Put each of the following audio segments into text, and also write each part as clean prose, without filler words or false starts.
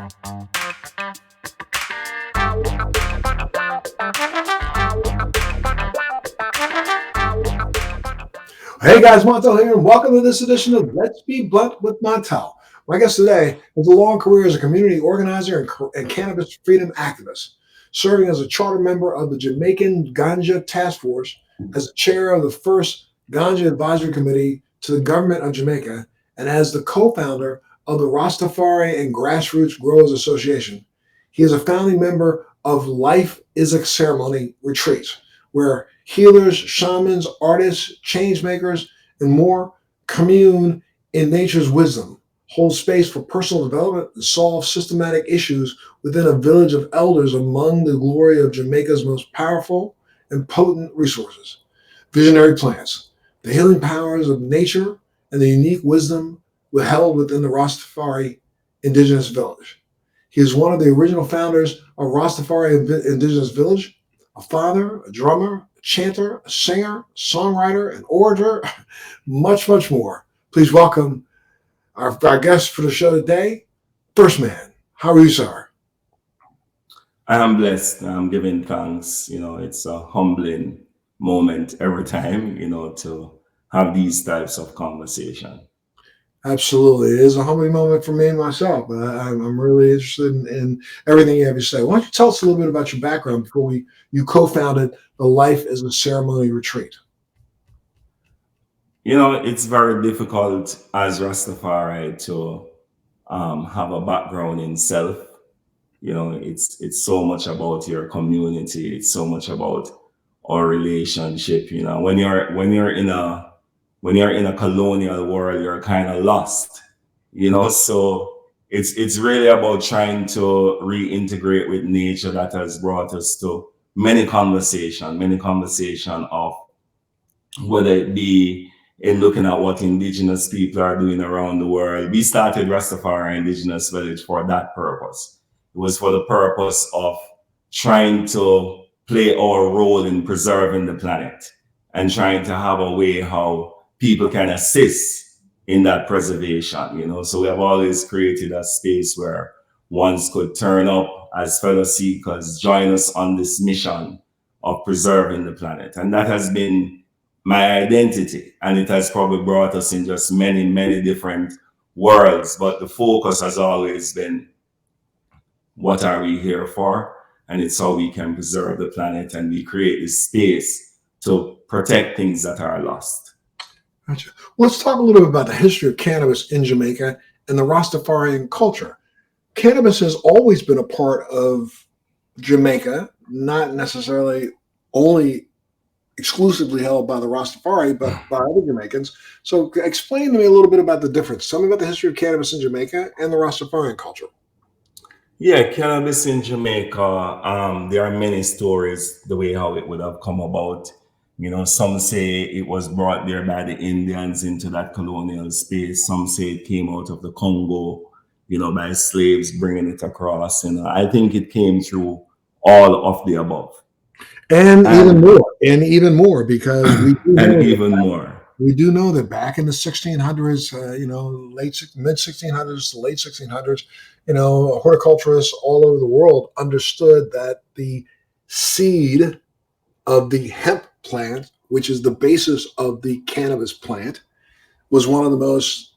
Hey guys, Montel here, and welcome to this edition of Let's Be Blunt with Montel. My guest today has a long career as a community organizer and cannabis freedom activist, serving as a charter member of the Jamaican Ganja Task Force, as the chair of the first Ganja Advisory Committee to the Government of Jamaica, and as the co-founder of the Rastafari and Grassroots Growers Association. He is a founding member of Life is a Ceremony retreats, where healers, shamans, artists, change makers, and more commune in nature's wisdom, hold space for personal development, and solve systematic issues within a village of elders among the glory of Jamaica's most powerful and potent resources. Visionary plants, the healing powers of nature, and the unique wisdom held within the Rastafari Indigenous Village. He is one of the original founders of Rastafari Indigenous Village, a father, a drummer, a chanter, a singer, songwriter, an orator, much, much more. Please welcome our guest for the show today, Firstman. How are you, sir? I am blessed. I'm giving thanks. It's a humbling moment every time, to have these types of conversation. Absolutely. It is a humbling moment for me and myself. I'm really interested in everything you have to say. Why don't you tell us a little bit about your background before you co-founded the Life is a Ceremony retreat? It's very difficult as Rastafari to have a background in self. It's so much about your community. It's so much about our relationship. When you're in a colonial world, you're kind of lost. So it's really about trying to reintegrate with nature that has brought us to many conversation of whether it be in looking at what Indigenous people are doing around the world. We started Rastafari Indigenous Village for that purpose. It was for the purpose of trying to play our role in preserving the planet and trying to have a way how people can assist in that preservation, So we have always created a space where ones could turn up as fellow seekers, join us on this mission of preserving the planet. And that has been my identity. And it has probably brought us in just many, many different worlds. But the focus has always been, what are we here for? And it's how we can preserve the planet, and we create this space to protect things that are lost. Gotcha. Let's talk a little bit about the history of cannabis in Jamaica and the Rastafarian culture. Cannabis has always been a part of Jamaica, not necessarily only exclusively held by the Rastafari, but by other Jamaicans. So explain to me a little bit about the difference. Tell me about the history of cannabis in Jamaica and the Rastafarian culture. Yeah, cannabis in Jamaica, there are many stories the way how it would have come about. Some say it was brought there by the Indians into that colonial space. Some say it came out of the Congo, by slaves bringing it across. I think it came through all of the above. And even more, because we do know that back in the 1600s, mid 1600s to late 1600s, horticulturists all over the world understood that the seed of the hemp plant, which is the basis of the cannabis plant, was one of the most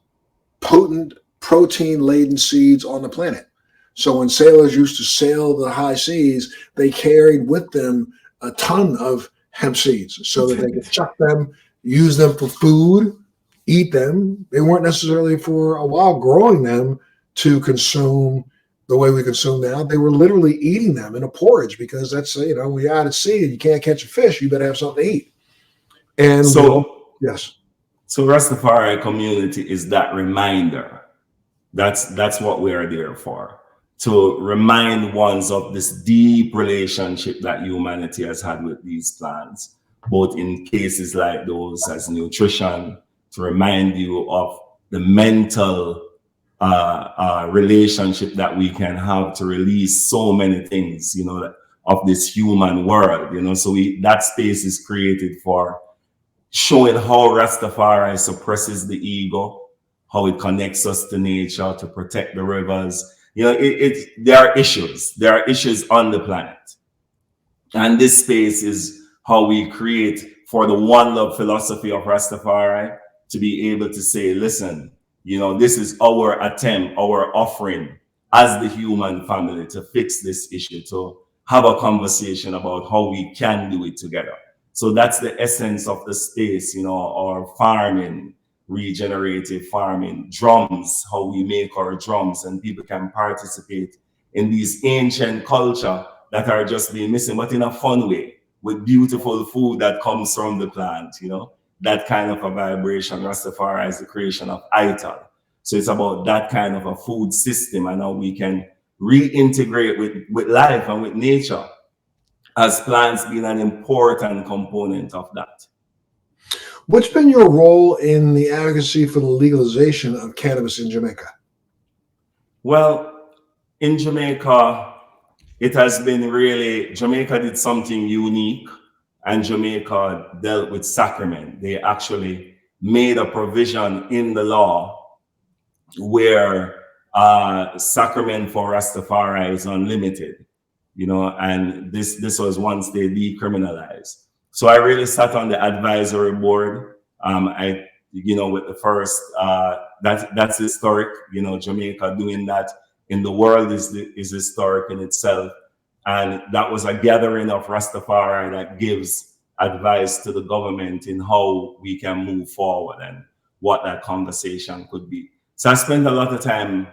potent protein-laden seeds on the planet. So when sailors used to sail the high seas, they carried with them a ton of hemp seeds so that they could chuck them, use them for food, eat them. They weren't necessarily for a while growing them to consume the way we consume now. They were literally eating them in a porridge, because that's, when you're out at sea and you can't catch a fish, you better have something to eat. And yes. So Rastafari community is that reminder. That's what we are there for. To remind ones of this deep relationship that humanity has had with these plants, both in cases like those as nutrition, to remind you of the mental relationship that we can have to release so many things, of this human world, so that space is created for showing how Rastafari suppresses the ego, how it connects us to nature, to protect the rivers, You know, there are issues. There are issues on the planet. And this space is how we create for the one love philosophy of Rastafari to be able to say, listen, you know, this is our attempt, our offering as the human family to fix this issue, to have a conversation about how we can do it together. So that's the essence of the space, you know, our farming, regenerative farming, drums, how we make our drums, and people can participate in these ancient culture that are just being missing, but in a fun way, with beautiful food that comes from the plant, you know, that kind of a vibration. Rastafari is the creation of Ital. So it's about that kind of a food system and how we can reintegrate with life and with nature, as plants being an important component of that. What's been your role in the advocacy for the legalization of cannabis in Jamaica? Well, in Jamaica, it has been really, Jamaica did something unique, and Jamaica dealt with Sacrament. They actually made a provision in the law where Sacrament for Rastafari is unlimited, you know, and this was once they decriminalized. So I really sat on the advisory board. You know, with the first, that's historic, you know, Jamaica doing that in the world is historic in itself. And that was a gathering of Rastafari that gives advice to the government in how we can move forward and what that conversation could be. So I spent a lot of time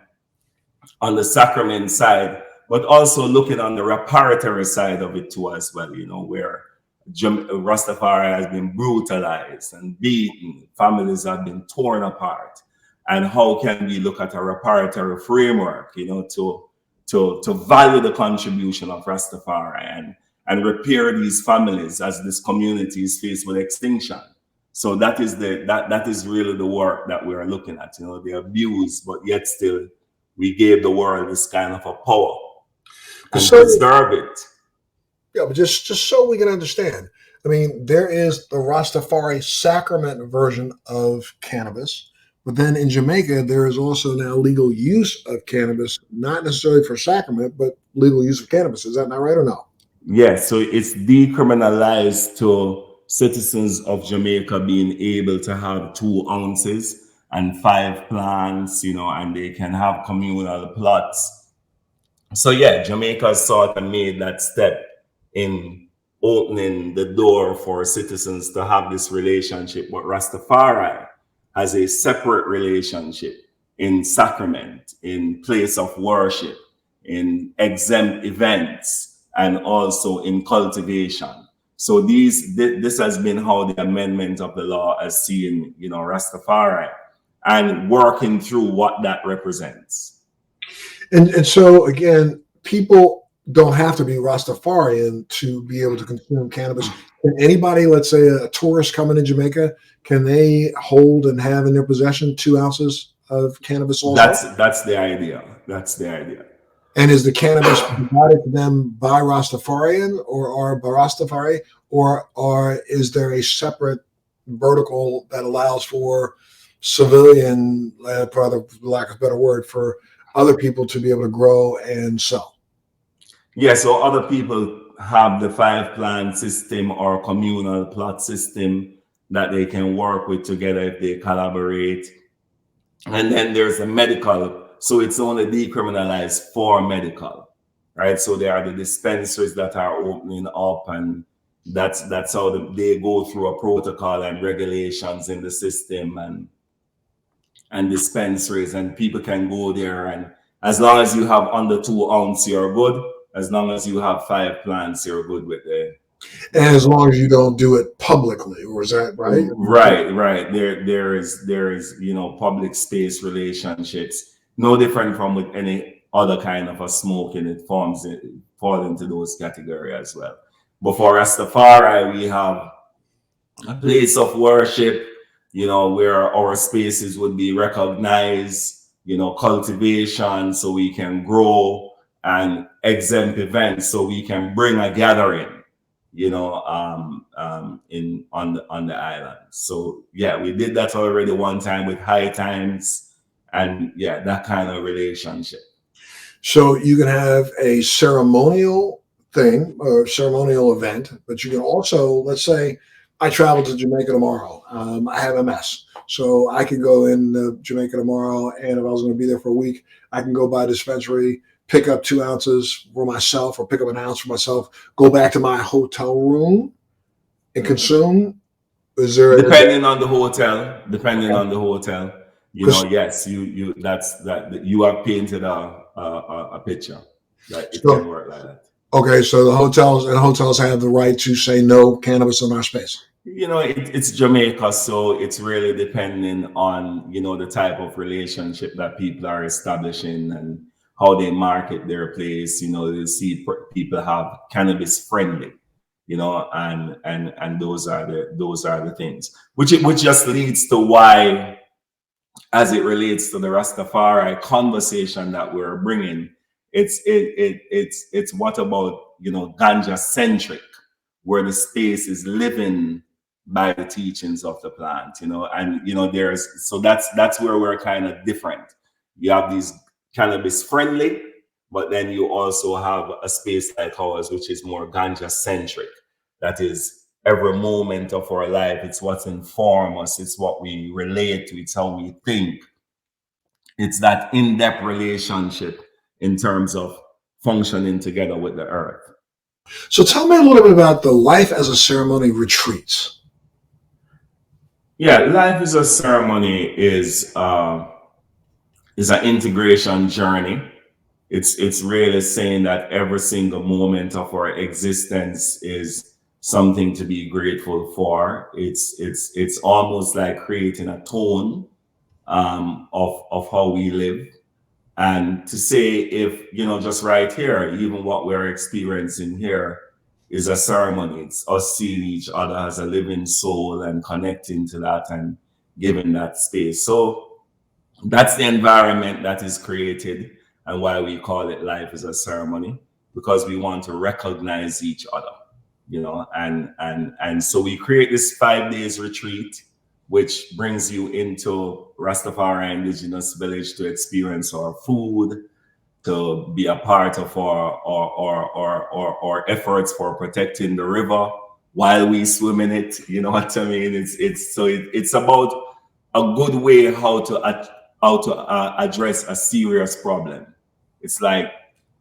on the Sacrament side, but also looking on the reparatory side of it too as well, you know, where Rastafari has been brutalized and beaten, families have been torn apart. And how can we look at a reparatory framework, you know, to value the contribution of Rastafari and repair these families as this community is faced with extinction. So that is that is really the work that we are looking at, you know, the abuse, but yet still we gave the world this kind of a power and preserve it. Yeah, but just so we can understand, I mean, there is the Rastafari Sacrament version of cannabis, but then in Jamaica, there is also now legal use of cannabis, not necessarily for sacrament, but legal use of cannabis. Is that not right or no? Yes, so it's decriminalized to citizens of Jamaica being able to have 2 ounces and 5 plants, you know, and they can have communal plots. So yeah, Jamaica sort of made that step in opening the door for citizens to have this relationship. But Rastafari has a separate relationship in sacrament, in place of worship, in exempt events, and also in cultivation. So this has been how the amendment of the law has seen, you know, Rastafari and working through what that represents. And so again, people don't have to be Rastafarian to be able to consume cannabis. Can anybody, let's say a tourist coming to Jamaica, can they hold and have in their possession 2 ounces of cannabis also? That's the idea. That's the idea. And is the cannabis provided to them by Rastafarian or by Rastafari, or is there a separate vertical that allows for civilian, for lack of a better word, for other people to be able to grow and sell? Yeah, so other people have the 5 plant system or communal plot system that they can work with together if they collaborate. And then there's a medical, so it's only decriminalized for medical, right? So there are the dispensaries that are opening up, and that's how they go through a protocol and regulations in the system and dispensaries, and people can go there, and as long as you have under 2 ounces, you're good. As long as you have 5 plants, you're good with it. And as long as you don't do it publicly, or is that right? Right. There is, you know, public space relationships, no different from with any other kind of a smoking. It falls into those categories as well. But for Rastafari, we have a place of worship, you know, where our spaces would be recognized, you know, cultivation, so we can grow, and exempt events, so we can bring a gathering, you know, on the island. So yeah, we did that already one time with High Times, and yeah, that kind of relationship. So you can have a ceremonial thing or ceremonial event, but you can also, let's say, I travel to Jamaica tomorrow. I have MS, so I could go in Jamaica tomorrow, and if I was going to be there for a week, I can go by a dispensary, pick up 2 ounces for myself, or pick up an ounce for myself, go back to my hotel room and consume. Is there a, Depending on the hotel, depending okay. on the hotel, you know, 'Cause- yes, you that's that you have painted a picture that it so can work like that. okay, so the hotels have the right to say no cannabis in our space. You know, it's Jamaica, so it's really depending on, you know, the type of relationship that people are establishing and how they market their place. You know, you see people have cannabis friendly, you know, and those are the things, which just leads to why, as it relates to the Rastafari conversation that we're bringing, it's what about, you know, ganja centric, where the space is living by the teachings of the plant, you know, and you know there's so that's where we're kind of different. You have these cannabis friendly, but then you also have a space like ours, which is more ganja centric. That is every moment of our life. It's what informs us. It's what we relate to. It's how we think. It's that in-depth relationship in terms of functioning together with the earth. So tell me a little bit about the Life as a Ceremony retreats. Yeah, life is a ceremony is an integration journey. It's really saying that every single moment of our existence is something to be grateful for. It's almost like creating a tone of how we live. And to say, if, you know, just right here, even what we're experiencing here is a ceremony. It's us seeing each other as a living soul and connecting to that and giving that space. So that's the environment that is created, and why we call it life is a ceremony, because we want to recognize each other, you know, and so we create this 5 days retreat, which brings you into Rastafari Indigenous Village to experience our food, to be a part of our efforts for protecting the river while we swim in it. You know what I mean? It's about a good way how to address a serious problem. It's like,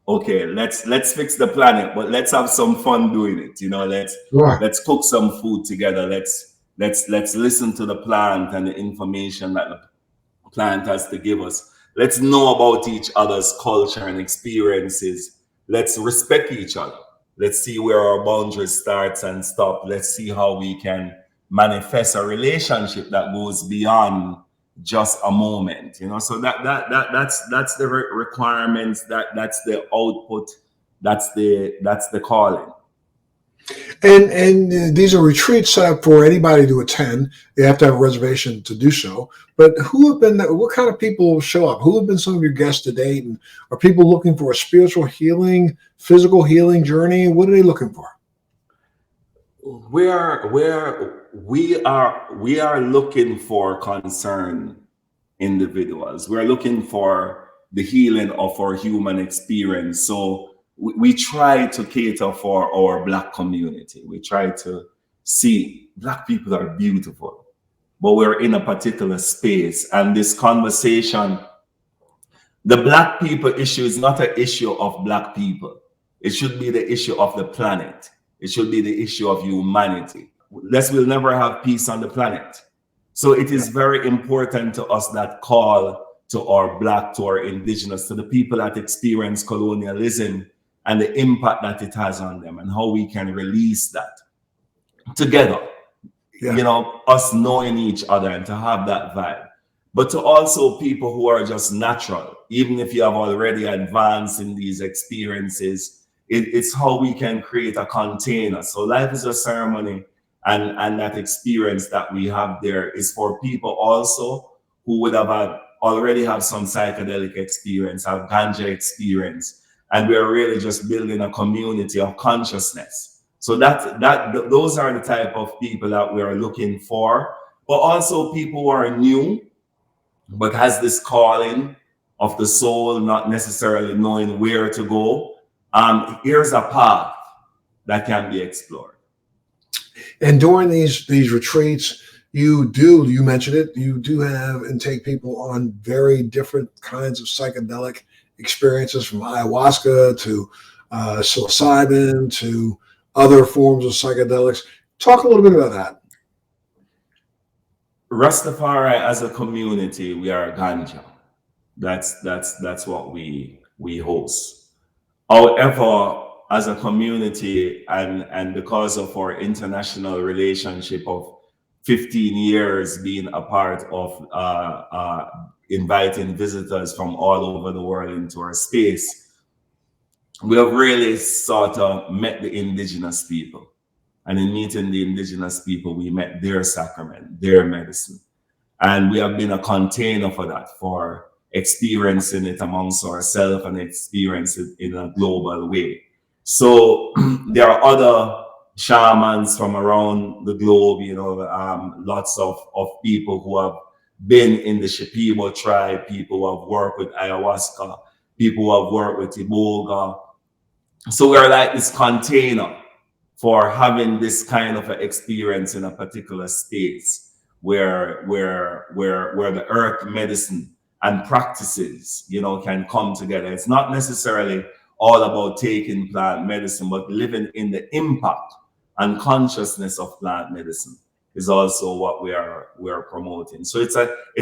okay, let's fix the planet, but let's have some fun doing it. You know, Sure. let's cook some food together. Let's listen to the plant and the information that the plant has to give us. Let's know about each other's culture and experiences. Let's respect each other. Let's see where our boundaries starts and stop. Let's see how we can manifest a relationship that goes beyond just a moment. You know, so that's the requirements. That's the output. That's the calling. And these are retreats set up for anybody to attend. You have to have a reservation to do so. But who have been? What kind of people show up? Who have been some of your guests to date? And are people looking for a spiritual healing, physical healing journey? What are they looking for? We are looking for concern individuals. We're looking for the healing of our human experience. So we try to cater for our Black community. We try to see Black people are beautiful, but we're in a particular space. And this conversation, the Black people issue is not an issue of Black people. It should be the issue of the planet. It should be the issue of humanity. Lest we'll never have peace on the planet. So it is very important to us that call to our Black, to our Indigenous, to the people that experience colonialism and the impact that it has on them, and how we can release that together. Yeah. You know, us knowing each other and to have that vibe. But to also people who are just natural, even if you have already advanced in these experiences, it's how we can create a container. So life is a ceremony, and that experience that we have there is for people also who would have already have some psychedelic experience, have ganja experience, and we're really just building a community of consciousness. So those are the type of people that we are looking for, but also people who are new but has this calling of the soul, not necessarily knowing where to go, here's a path that can be explored. And during these retreats, you mentioned it, you do have and take people on very different kinds of psychedelic experiences, from ayahuasca to psilocybin to other forms of psychedelics. Talk a little bit about that. Rastafari as a community, we are ganja. That's what we host. However, as a community, and because of our international relationship of 15 years being a part of inviting visitors from all over the world into our space, we have really sort of met the indigenous people. And in meeting the indigenous people, we met their sacrament, their medicine. And we have been a container for that, for experiencing it amongst ourselves and experience it in a global way. So there are other shamans from around the globe, lots of people who have been in the Shipibo tribe, people who have worked with ayahuasca, people who have worked with Iboga. So we're like this container for having this kind of an experience in a particular space where the earth medicine and practices, can come together. It's not necessarily all about taking plant medicine, but living in the impact and consciousness of plant medicine is also what we are promoting. So it's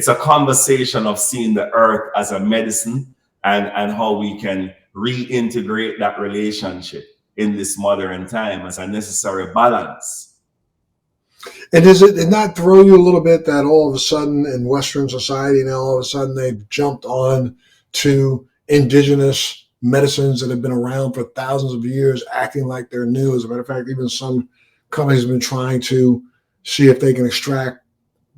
a conversation of seeing the earth as a medicine and how we can reintegrate that relationship in this modern time as a necessary balance. And does it not throw you a little bit that all of a sudden in Western society now, all of a sudden they've jumped on to indigenous medicines that have been around for thousands of years, acting like they're new? As a matter of fact, even some companies have been trying to see if they can extract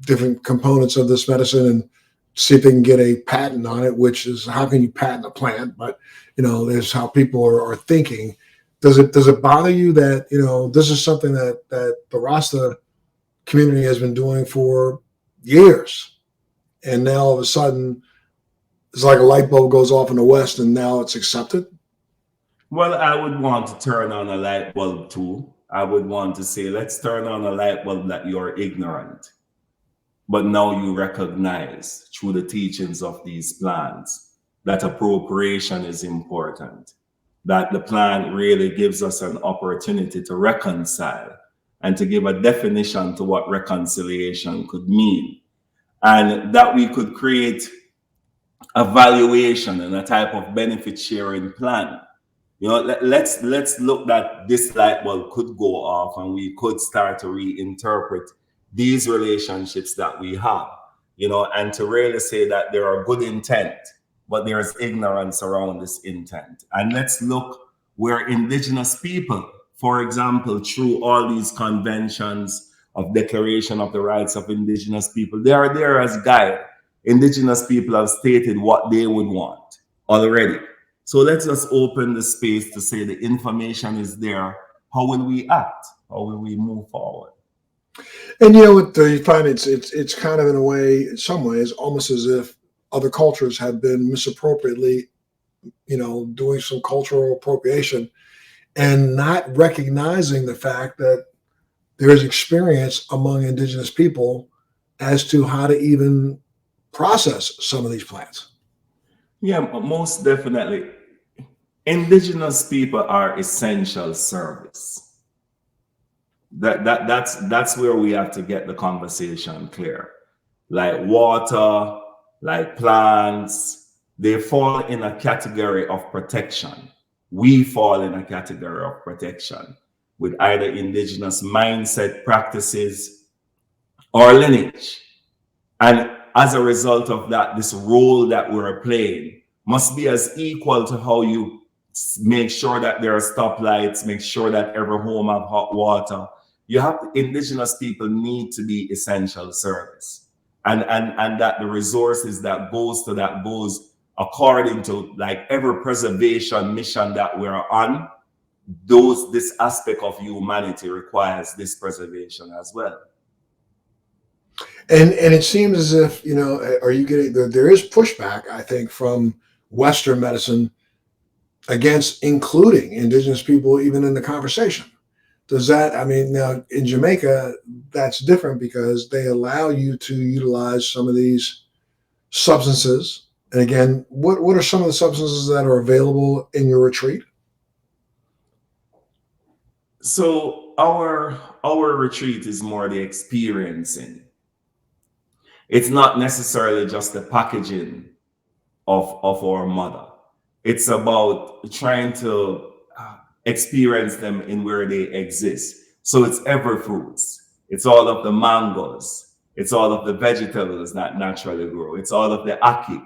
different components of this medicine and see if they can get a patent on it, which is, how can you patent a plant? But, there's how people are thinking. Does it bother you that, this is something that the Rasta community has been doing for years, and now all of a sudden it's like a light bulb goes off in the West and now it's accepted? Well, I would want to turn on a light bulb too. I would want to say, let's turn on a light bulb that you're ignorant, but now you recognize through the teachings of these plants that appropriation is important, that the plant really gives us an opportunity to reconcile and to give a definition to what reconciliation could mean, and that we could create a valuation and a type of benefit sharing plan. Let's look that this light bulb could go off and we could start to reinterpret these relationships that we have, and to really say that there are good intent, but there is ignorance around this intent. And let's look where indigenous people, for example, through all these conventions of Declaration of the Rights of Indigenous People, they are there as guide. Indigenous people have stated what they would want already. So let's just open the space to say the information is there. How will we act? How will we move forward? And you find it's kind of, in a way, in some ways, almost as if other cultures have been misappropriately, doing some cultural appropriation and not recognizing the fact that there is experience among indigenous people as to how to even process some of these plants. Yeah, most definitely. Indigenous people are essential service. That's where we have to get the conversation clear. Like water, like plants, they fall in a category of protection. We fall in a category of protection with either indigenous mindset practices or lineage. And as a result of that, this role that we're playing must be as equal to how you make sure that there are stoplights, make sure that every home have hot water. Indigenous people need to be essential service. And that the resources that goes according to like every preservation mission that we're on, this aspect of humanity requires this preservation as well. And it seems as if, are you getting there is pushback, I think, from Western medicine against including indigenous people even in the conversation. Does that, I mean, now in Jamaica, that's different because they allow you to utilize some of these substances. And again, what are some of the substances that are available in your retreat? So our retreat is more the experiencing. It's not necessarily just the packaging of our mother. It's about trying to experience them in where they exist. So it's every fruits. It's all of the mangoes. It's all of the vegetables that naturally grow. It's all of the ackee.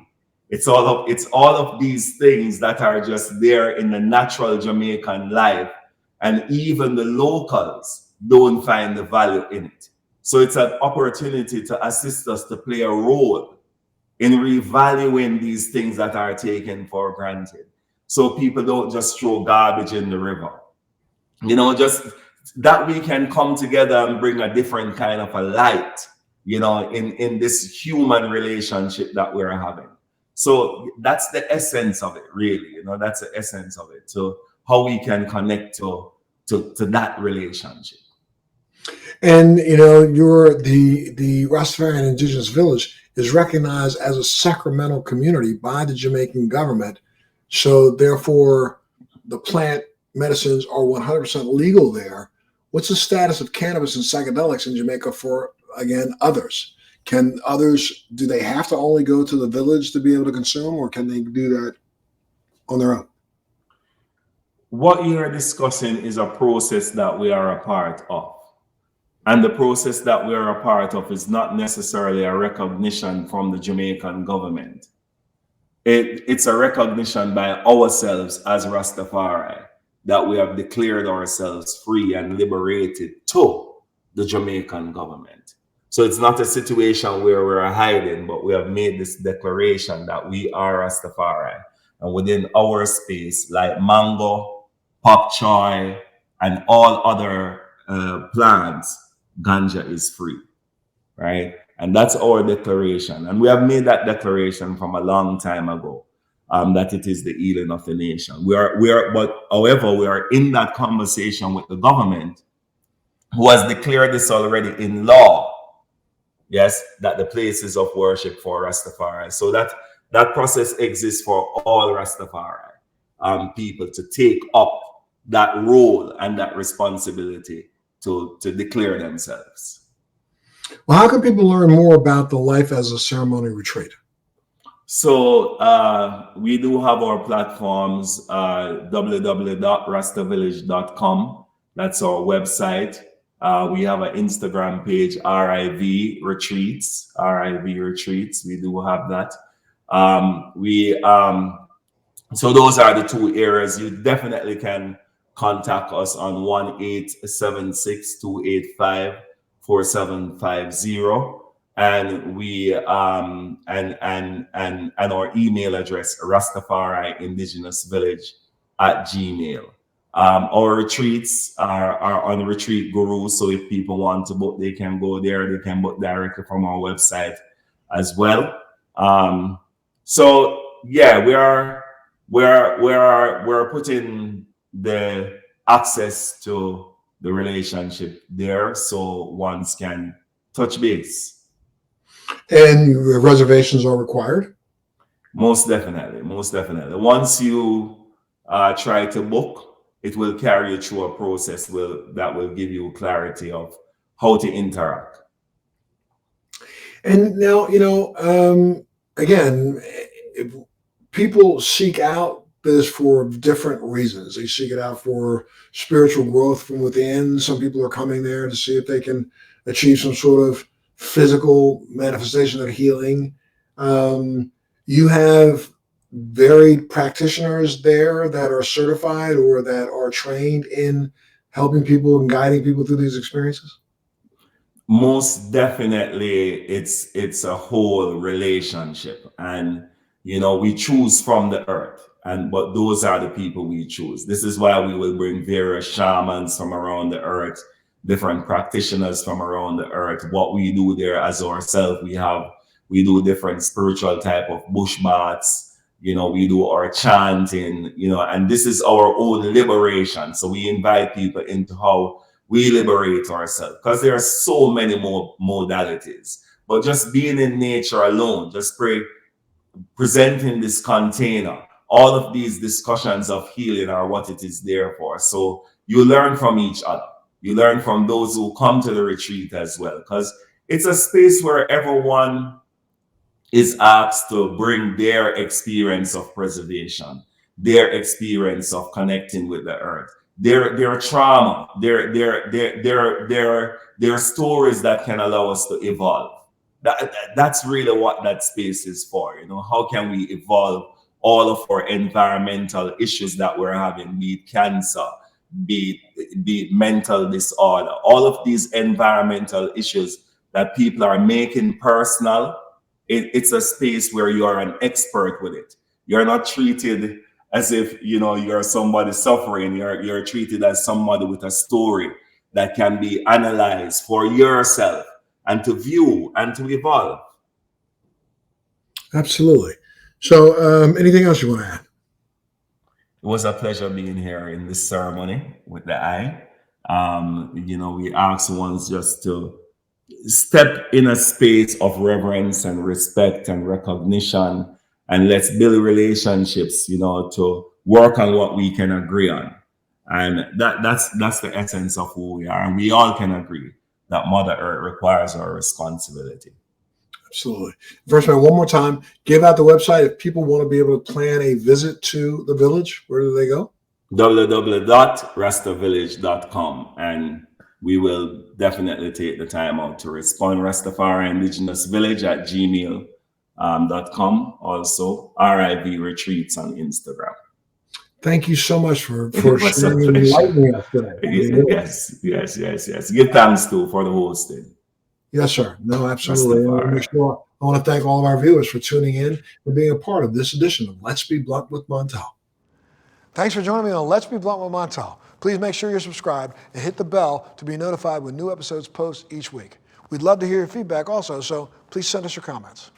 It's all of these things that are just there in the natural Jamaican life, and even the locals don't find the value in it. So it's an opportunity to assist us to play a role in revaluing these things that are taken for granted. So people don't just throw garbage in the river. Just that we can come together and bring a different kind of a light, in this human relationship that we're having. So that's the essence of it, really. That's the essence of it. So how we can connect to that relationship. And the Rastafari Indigenous Village is recognized as a sacramental community by the Jamaican government. So therefore, the plant medicines are 100% legal there. What's the status of cannabis and psychedelics in Jamaica for, again, others? Can others, do they have to only go to the village to be able to consume, or can they do that on their own? What you are discussing is a process that we are a part of. And the process that we are a part of is not necessarily a recognition from the Jamaican government. It's a recognition by ourselves as Rastafari that we have declared ourselves free and liberated to the Jamaican government. So it's not a situation where we're hiding, but we have made this declaration that we are Rastafari. And within our space, like mango, pop choy, and all other plants, ganja is free, right? And that's our declaration. And we have made that declaration from a long time ago, that it is the healing of the nation. But however, we are in that conversation with the government, who has declared this already in law, yes, that the places of worship for Rastafari. So that process exists for all Rastafari people to take up that role and that responsibility to declare themselves. Well, how can people learn more about the Life as a Ceremony retreat? So we do have our platforms, www.rastavillage.com. That's our website. We have an Instagram page, RIV Retreats. RIV Retreats. We do have that. So those are the two areas. You definitely can contact us on 1-876-285-4750. And we and our email address, Rastafari Indigenous Village @gmail. Our retreats are on Retreat Guru, so if people want to book, they can go there. They can book directly from our website as well. So yeah, we're putting the access to the relationship there, so one can touch base. And reservations are required? Most definitely. Once you try to book, it will carry you through a process that will give you clarity of how to interact. And now, again, people seek out this for different reasons. They seek it out for spiritual growth from within. Some people are coming there to see if they can achieve some sort of physical manifestation of healing. You have varied practitioners there that are certified or that are trained in helping people and guiding people through these experiences? Most definitely, it's a whole relationship, and we choose from the earth, but those are the people we choose. This is why we will bring various shamans from around the earth different practitioners from around the earth. What we do there as ourselves, we do different spiritual type of bush baths. We do our chanting. And this is our own liberation. So we invite people into how we liberate ourselves, because there are so many more modalities. But just being in nature alone, just presenting this container, all of these discussions of healing are what it is there for. So you learn from each other. You learn from those who come to the retreat as well, because it's a space where everyone is asked to bring their experience of preservation, their experience of connecting with the earth, their trauma, their stories that can allow us to evolve. That's really what that space is for. How can we evolve all of our environmental issues that we're having, be it cancer, be it mental disorder, all of these environmental issues that people are making personal. It's a space where you are an expert with it. You're not treated as if you're somebody suffering. You're treated as somebody with a story that can be analyzed for yourself and to view and to evolve. Absolutely. So anything else you want to add? It was a pleasure being here in this ceremony with the eye. We ask ones just to step in a space of reverence and respect and recognition, and let's build relationships, to work on what we can agree on. And that's the essence of who we are. And we all can agree that Mother Earth requires our responsibility. Absolutely. Firstman, one more time, give out the website if people want to be able to plan a visit to the village. Where do they go? www.rastavillage.com, and we will definitely take the time out to respond. Rastafari Indigenous Village at gmail.com. Also, RIV Retreats on Instagram. Thank you so much for sharing and enlightening us today. Yes. Give thanks for the hosting. Yes, sir. No, absolutely. I want to thank all of our viewers for tuning in and being a part of this edition of Let's Be Blunt with Montel. Thanks for joining me on Let's Be Blunt with Montel. Please make sure you're subscribed and hit the bell to be notified when new episodes post each week. We'd love to hear your feedback also, so please send us your comments.